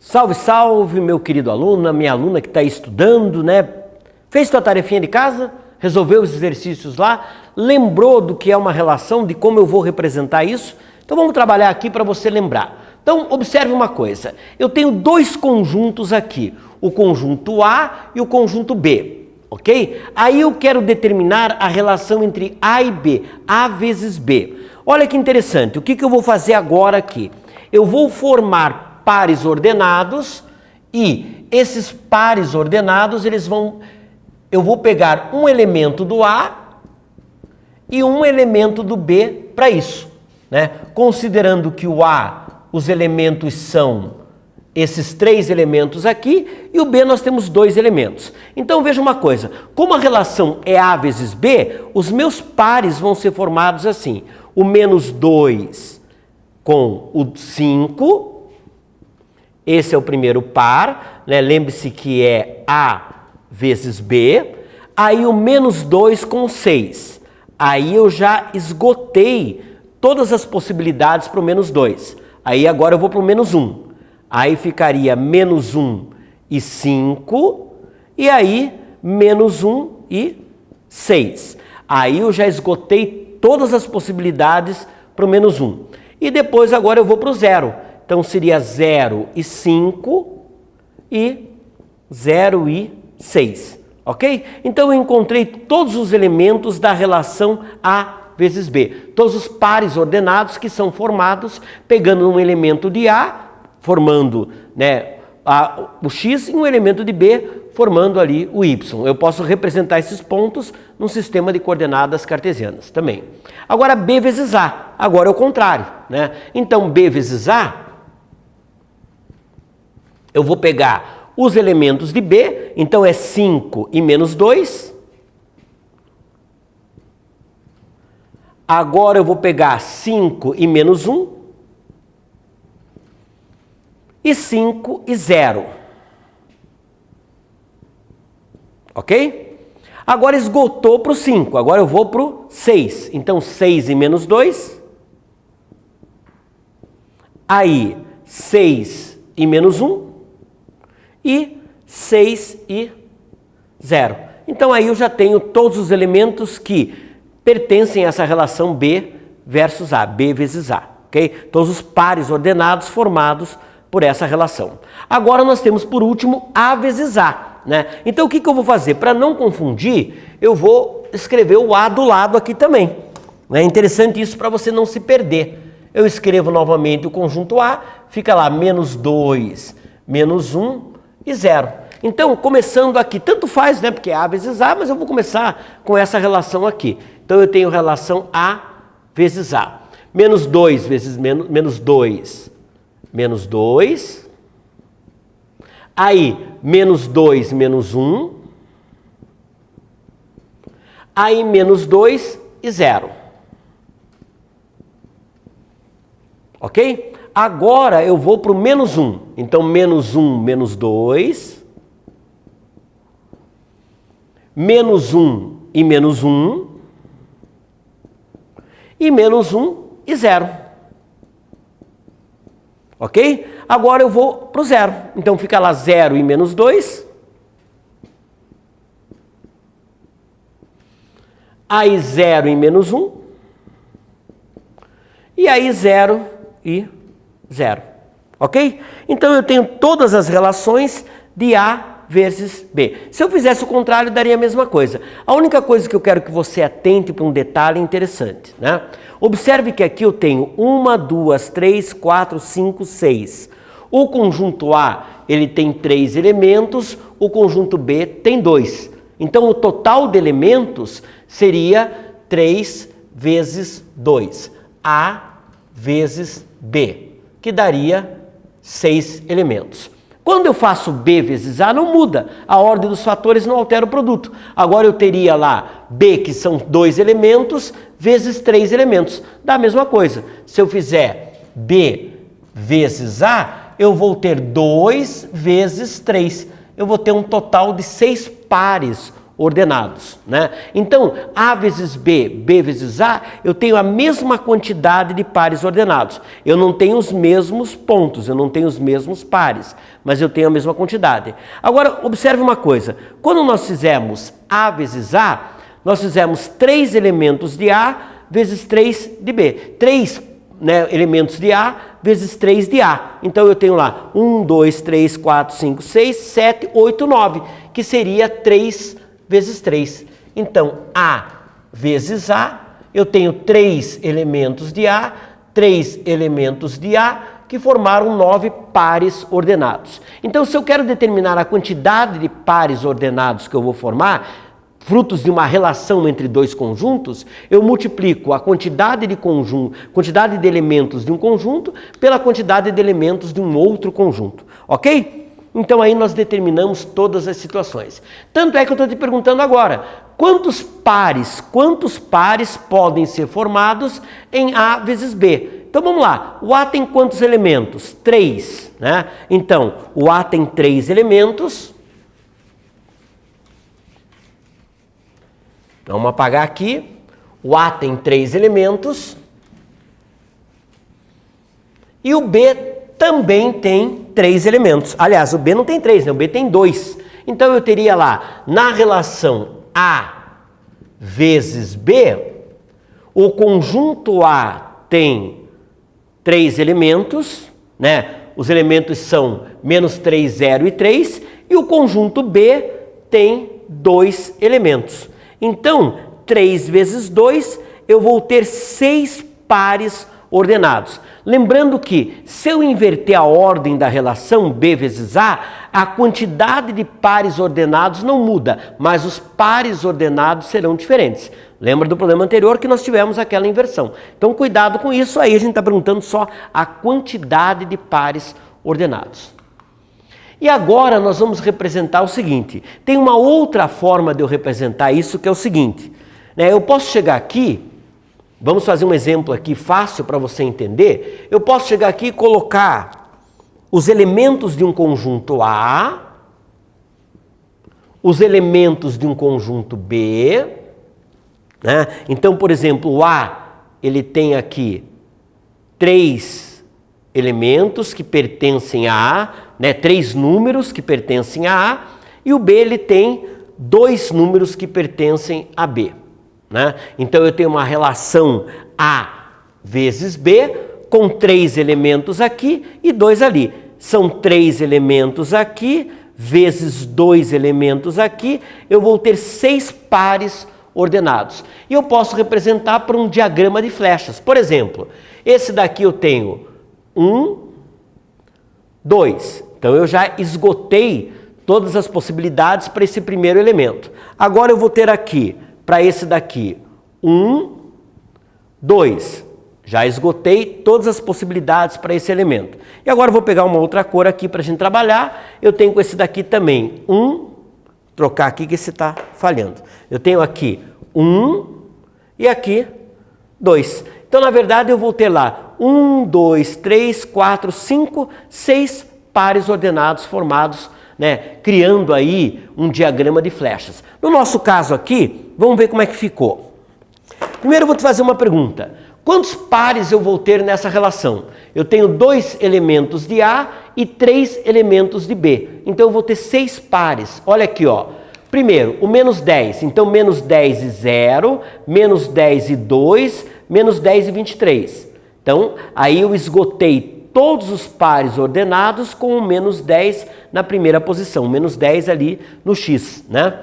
Salve, salve, meu querido aluno, minha aluna que está estudando, né? Fez sua tarefinha de casa? Resolveu os exercícios lá? Lembrou do que é uma relação, de como eu vou representar isso? Então vamos trabalhar aqui para você lembrar. Então observe uma coisa, eu tenho dois conjuntos aqui, o conjunto A e o conjunto B, ok? Aí eu quero determinar a relação entre A e B, A vezes B. Olha que interessante, o que eu vou fazer agora aqui? Eu vou formar pares ordenados e esses pares ordenados, eu vou pegar um elemento do A e um elemento do B para isso, né? Considerando que o A, os elementos são esses três elementos aqui e o B nós temos dois elementos. Então veja uma coisa, como a relação é A vezes B, os meus pares vão ser formados assim, o menos 2 com o 5, esse é o primeiro par, né? Lembre-se que é A vezes B, aí o menos 2 com 6, aí eu já esgotei todas as possibilidades para o menos 2, aí agora eu vou para o menos 1, aí ficaria menos 1 e 5, e aí menos 1 e 6, aí eu já esgotei todas as possibilidades para o menos 1, e depois agora eu vou para o 0, então seria 0 e 5 e 0 e 6, ok? Então eu encontrei todos os elementos da relação A vezes B, todos os pares ordenados que são formados pegando um elemento de A, formando, né, o X, e um elemento de B, formando ali o Y. Eu posso representar esses pontos num sistema de coordenadas cartesianas também. Agora B vezes A, agora é o contrário, né? Então B vezes A, eu vou pegar os elementos de B, então é 5 e menos 2. Agora eu vou pegar 5 e menos 1. E 5 e 0. Ok? Agora esgotou para o 5, agora eu vou para o 6. Então 6 e menos 2. Aí 6 e menos 1. E 6 e 0. Então aí eu já tenho todos os elementos que pertencem a essa relação B versus A, B vezes A, ok? Todos os pares ordenados formados por essa relação. Agora nós temos por último A vezes A, né? Então o que eu vou fazer? Para não confundir, eu vou escrever o A do lado aqui também. É interessante isso para você não se perder. Eu escrevo novamente o conjunto A, fica lá menos 2, menos 1 e 0. Então, começando aqui, tanto faz, né? Porque é A vezes A, mas eu vou começar com essa relação aqui. Então, eu tenho relação A vezes A. Menos 2 vezes menos 2, menos 2. Aí, menos 2, menos 1. Aí, menos 2 e 0. Ok? Agora eu vou para o menos 1. Então, menos 1, menos 2. Menos 1 e menos 1. E menos 1 e 0. Ok? Agora eu vou para o 0. Então, fica lá 0 e menos 2. Aí 0 e menos 1. E aí 0 e 0, ok? Então eu tenho todas as relações de A vezes B. Se eu fizesse o contrário, daria a mesma coisa. A única coisa que eu quero que você atente para um detalhe interessante, né? Observe que aqui eu tenho 1, 2, 3, 4, 5, 6. O conjunto A, ele tem 3 elementos, o conjunto B tem 2. Então o total de elementos seria 3 vezes 2. A vezes B, que daria 6 elementos. Quando eu faço B vezes A, não muda. A ordem dos fatores não altera o produto. Agora eu teria lá B, que são 2 elementos, vezes 3 elementos. Dá a mesma coisa. Se eu fizer B vezes A, eu vou ter 2 vezes 3. Eu vou ter um total de 6 pares ordenados, né? Então, A vezes B, B vezes A, eu tenho a mesma quantidade de pares ordenados. Eu não tenho os mesmos pontos, eu não tenho os mesmos pares, mas eu tenho a mesma quantidade. Agora, observe uma coisa. Quando nós fizemos A vezes A, nós fizemos 3 elementos de A vezes 3 de B. 3 elementos de A vezes 3 de A. Então eu tenho lá 1, 2, 3, 4, 5, 6, 7, 8, 9, que seria 3 vezes 3. Então A vezes A, eu tenho 3 elementos de A, 3 elementos de A, que formaram 9 pares ordenados. Então se eu quero determinar a quantidade de pares ordenados que eu vou formar, frutos de uma relação entre dois conjuntos, eu multiplico a quantidade de elementos de um conjunto pela quantidade de elementos de um outro conjunto, ok? Então aí nós determinamos todas as situações. Tanto é que eu estou te perguntando agora, quantos pares podem ser formados em A vezes B? Então vamos lá, o A tem quantos elementos? 3, né? Então, o A tem 3 elementos. Vamos apagar aqui. O A tem 3 elementos. E o B também tem 3 elementos. Aliás, o B não tem 3, né? O B tem 2. Então eu teria lá, na relação A vezes B, o conjunto A tem 3 elementos, né? Os elementos são -3, 0 e 3. E o conjunto B tem 2 elementos. Então, 3 vezes 2, eu vou ter 6 pares ordenados. Lembrando que, se eu inverter a ordem da relação B vezes a quantidade de pares ordenados não muda, mas os pares ordenados serão diferentes. Lembra do problema anterior que nós tivemos aquela inversão. Então, cuidado com isso, aí a gente está perguntando só a quantidade de pares ordenados. E agora nós vamos representar o seguinte, tem uma outra forma de eu representar isso que é o seguinte, né? Eu posso chegar aqui, vamos fazer um exemplo aqui fácil para você entender, eu posso chegar aqui e colocar os elementos de um conjunto A, os elementos de um conjunto B, né? Então, por exemplo, o A, ele tem aqui 3 elementos que pertencem a A, né, 3 números que pertencem a A, e o B ele tem 2 números que pertencem a B, né? Então eu tenho uma relação A vezes B com 3 elementos aqui e 2 ali. São 3 elementos aqui vezes 2 elementos aqui, eu vou ter 6 pares ordenados. E eu posso representar por um diagrama de flechas. Por exemplo, esse daqui eu tenho 1, 2. Então eu já esgotei todas as possibilidades para esse primeiro elemento. Agora eu vou ter aqui, para esse daqui, 1, 2. Já esgotei todas as possibilidades para esse elemento. E agora eu vou pegar uma outra cor aqui para a gente trabalhar. Eu tenho com esse daqui também 1, trocar aqui que esse está falhando. Eu tenho aqui 1 e aqui 2. Então, na verdade, eu vou ter lá 1, 2, 3, 4, 5, 6 pares ordenados formados, né, criando aí um diagrama de flechas. No nosso caso aqui, vamos ver como é que ficou. Primeiro eu vou te fazer uma pergunta. Quantos pares eu vou ter nessa relação? Eu tenho 2 elementos de A e 3 elementos de B. Então eu vou ter 6 pares. Olha aqui, ó. Primeiro, o -10. Então, -10 e 0, -10 e 2, -10 e 23. Então, aí eu esgotei todos os pares ordenados com o -10 na primeira posição. -10 ali no X, né?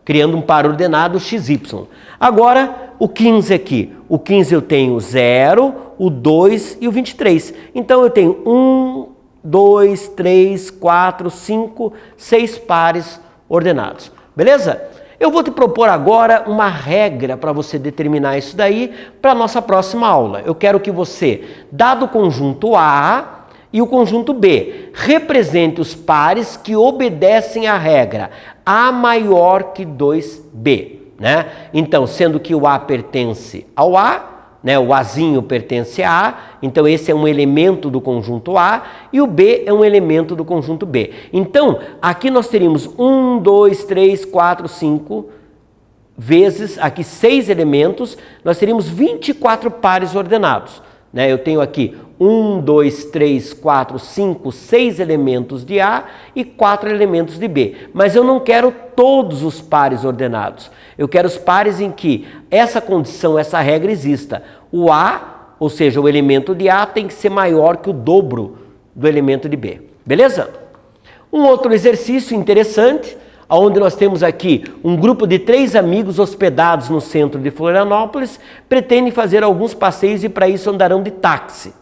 Criando um par ordenado XY. Agora, o 15 aqui. O 15 eu tenho 0, o 2 e o 23. Então, eu tenho 1, 2, 3, 4, 5, 6 pares ordenados. Beleza? Eu vou te propor agora uma regra para você determinar isso daí para a nossa próxima aula. Eu quero que você, dado o conjunto A e o conjunto B, represente os pares que obedecem à regra A maior que 2B, né? Então, sendo que o A pertence ao A, né, o Azinho pertence a A, então esse é um elemento do conjunto A, e o B é um elemento do conjunto B. Então, aqui nós teríamos 1, 2, 3, 4, 5, vezes aqui 6 elementos, nós teríamos 24 pares ordenados. Eu tenho aqui 1, 2, 3, 4, 5, 6 elementos de A e 4 elementos de B. Mas eu não quero todos os pares ordenados. Eu quero os pares em que essa condição, essa regra exista. O A, ou seja, o elemento de A, tem que ser maior que o dobro do elemento de B. Beleza? Um outro exercício interessante, onde nós temos aqui um grupo de 3 amigos hospedados no centro de Florianópolis, pretendem fazer alguns passeios e para isso andarão de táxi.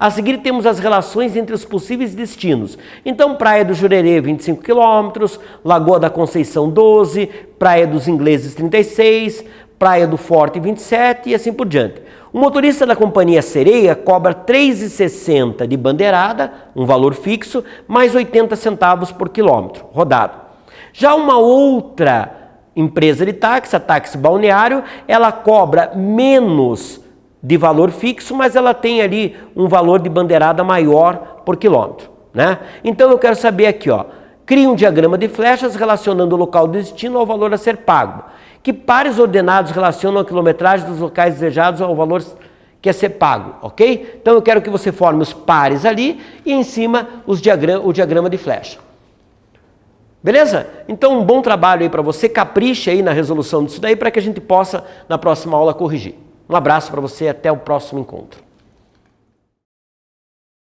A seguir temos as relações entre os possíveis destinos. Então, Praia do Jurerê, 25 km, Lagoa da Conceição, 12, Praia dos Ingleses, 36, Praia do Forte, 27 e assim por diante. O motorista da companhia Sereia cobra R$ 3,60 de bandeirada, um valor fixo, mais 80 centavos por quilômetro rodado. Já uma outra empresa de táxi, a Táxi Balneário, ela cobra menos de valor fixo, mas ela tem ali um valor de bandeirada maior por quilômetro. Então eu quero saber aqui, cria um diagrama de flechas relacionando o local de destino ao valor a ser pago. Que pares ordenados relacionam a quilometragem dos locais desejados ao valor que é ser pago, ok? Então eu quero que você forme os pares ali e em cima o diagrama de flecha. Beleza? Então um bom trabalho aí para você, capricha aí na resolução disso daí para que a gente possa na próxima aula corrigir. Um abraço para você, até o próximo encontro.